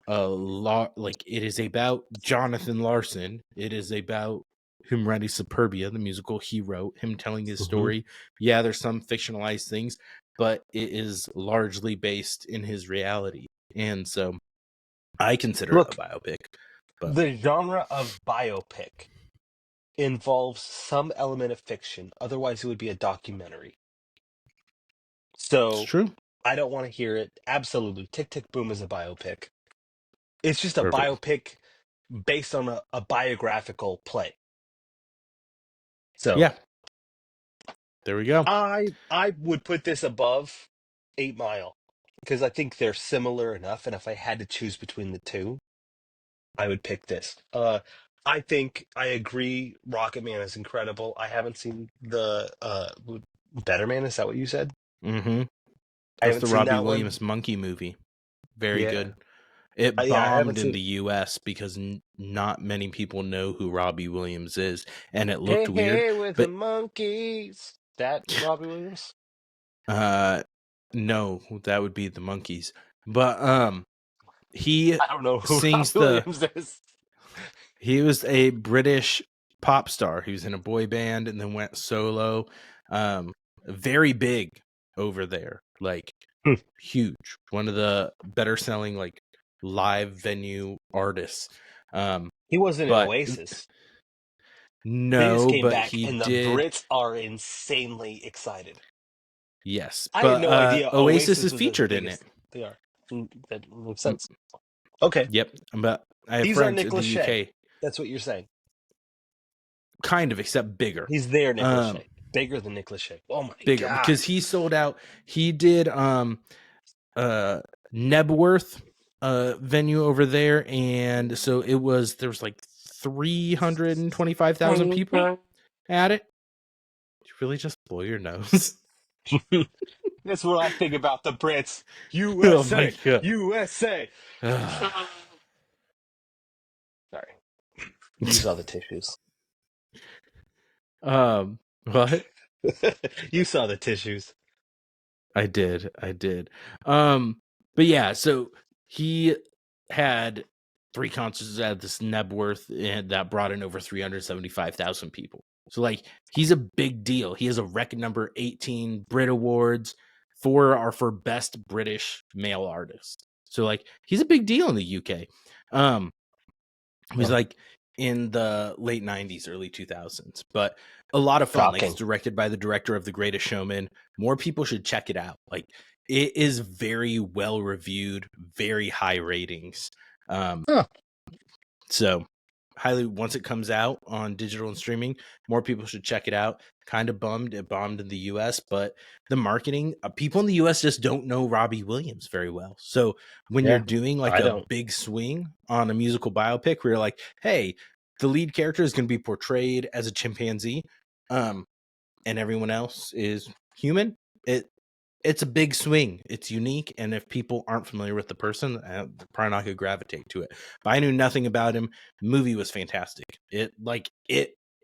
a lot. It is about Jonathan Larson. It is about him writing Superbia, the musical he wrote, him telling his story. Yeah, there's some fictionalized things, but it is largely based in his reality. And so I consider it a biopic. But the genre of biopic involves some element of fiction. Otherwise, it would be a documentary. it's So true. I don't want to hear it. Absolutely. Tick, Tick, Boom is a biopic. It's just a Perfect. biopic based on a biographical play. So yeah, there we go. I would put this above 8 Mile because I think they're similar enough. And if I had to choose between the two, I would pick this. I think I agree. Rocket Man is incredible. I haven't seen the Better Man. Is that what you said? Mm-hmm. I That's haven't the seen Robbie that one. Williams monkey movie. Very Yeah. good. It I haven't bombed in seen. the U.S. because not many people know who Robbie Williams is, and it looked Hey, weird. hey, with the But monkeys. That Robbie Williams? no, that would be the Monkees. But he I don't know who sings Robbie Williams is. He was a British pop star. He was in a boy band and then went solo. Very big over there, like huge. One of the better selling like live venue artists. He wasn't in But Oasis. They just no, came but back, he and the did. Brits are insanely excited. Yes, I had but no idea Oasis is was as featured big in as it. they are. That makes sense. Okay. Yep, but I have He's our friends in the Nick Lachey. UK, That's what you're saying. kind of, except bigger. He's their Nick Lachey. Bigger than Nick Lachey. Oh my Bigger God. because he sold out. He did Nebworth venue over there, and so there was like 325,000 people at it. Did you really just blow your nose? That's what I think about the Brits. Oh my USA. God. USA. Sorry. You saw the tissues. What? You saw the tissues. I did. But yeah, so he had 3 concerts at this Nebworth, and that brought in over 375,000 people. So like he's a big deal. He has a record number 18 Brit Awards. 4 are for best British male artist. So like he's a big deal in the UK. He was like in the late 90s, early 2000s, but a lot of fun. Like it's directed by the director of The Greatest Showman. More people should check it out. Like it is very well reviewed, very high ratings. So highly, once it comes out on digital and streaming, more people should check it out. Kind of bummed it bombed in the US, but the marketing, people in the US just don't know Robbie Williams very well. So when you're doing like a big swing on a musical biopic where you're like, hey, the lead character is going to be portrayed as a chimpanzee, and everyone else is human, it's a big swing. It's unique, and if people aren't familiar with the person, they're probably not going to gravitate to it. But I knew nothing about him. The movie was fantastic. It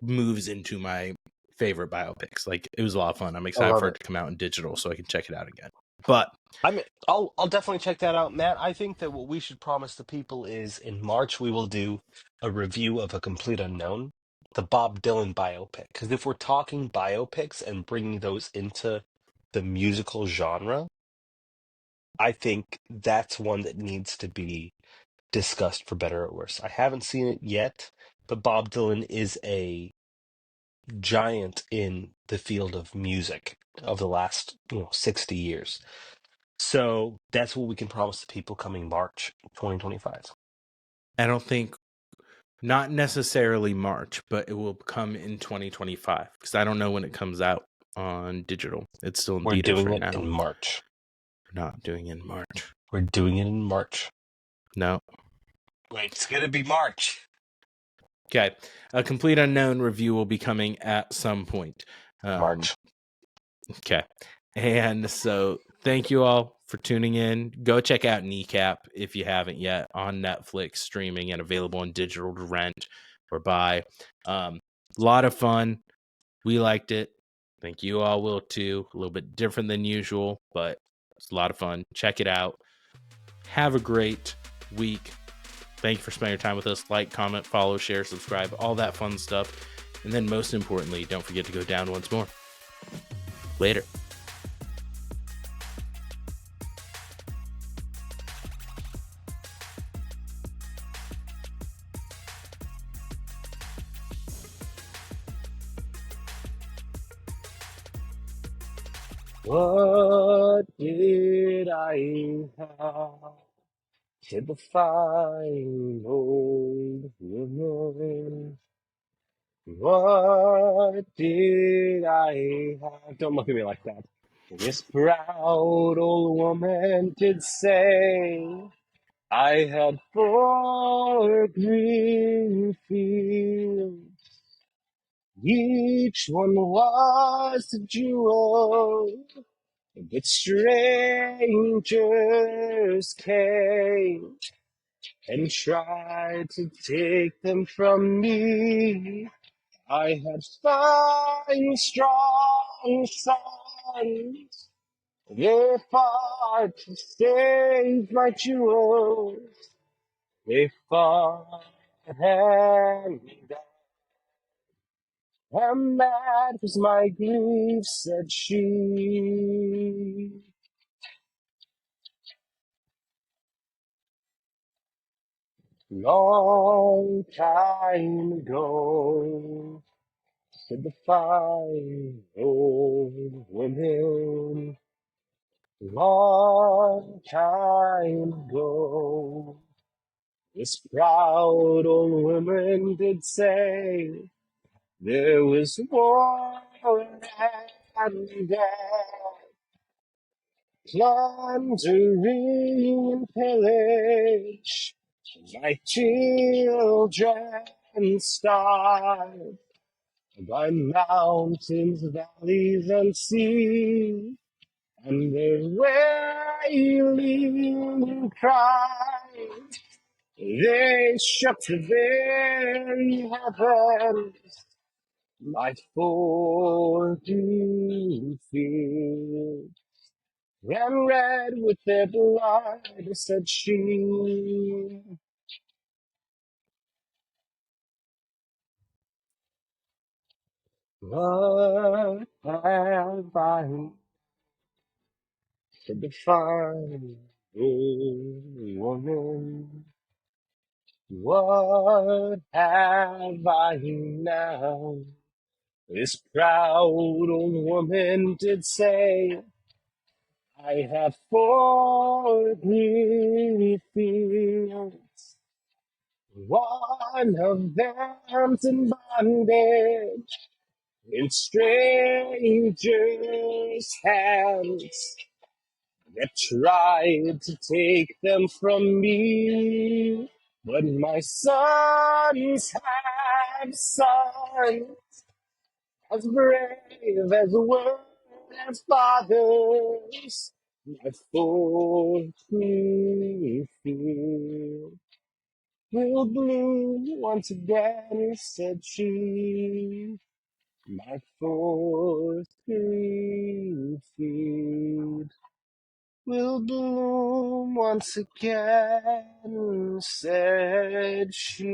moves into my favorite biopics. Like it was a lot of fun. I'm excited for it to come out in digital so I can check it out again. But I'll definitely check that out, Matt. I think that what we should promise the people is in March we will do a review of A Complete Unknown, the Bob Dylan biopic. Because if we're talking biopics and bringing those into the musical genre, I think that's one that needs to be discussed for better or worse. I haven't seen it yet, but Bob Dylan is a giant in the field of music of the last 60 years. So that's what we can promise the people coming March 2025. I don't think, not necessarily March, but it will come in 2025 because I don't know when it comes out on digital. It's still in theaters right now. We're doing it in March. We're not doing it in March. We're doing it in March. No. Wait, it's going to be March. Okay. A Complete Unknown review will be coming at some point. March. Okay. And so thank you all for tuning in. Go check out Kneecap if you haven't yet, on Netflix, streaming and available on digital to rent or buy. A lot of fun. We liked it. Think you all will too. A little bit different than usual, but it's a lot of fun. Check it out. Have a great week. Thank you for spending your time with us. Like, comment, follow, share, subscribe, all that fun stuff. And then most importantly, don't forget to go down once more. Later. What did I have? Said the fine old woman. What did I have? Don't look at me like that. This proud old woman did say, I had 4 green fields. Each one was a jewel, but strangers came and tried to take them from me. I had 5 strong sons. They fought to save my jewels. They fought and died. And that was my grief, said she. Long time ago, said the fine old woman. Long time ago, this proud old woman did say, there was war and death, plundering and pillage, my children starved by mountains, valleys, and seas, and their wailing cry. They shook the very heavens, my 4 green fields ran red with their blood, said she. What have I, said the fine old woman? What have I now? This proud old woman did say, I have 4 green fields. One of them's in bondage in strangers' hands that tried to take them from me. But my sons have sons as brave as were their fathers. My 4 green fields will bloom once again, said she. My 4 green fields will bloom once again, said she.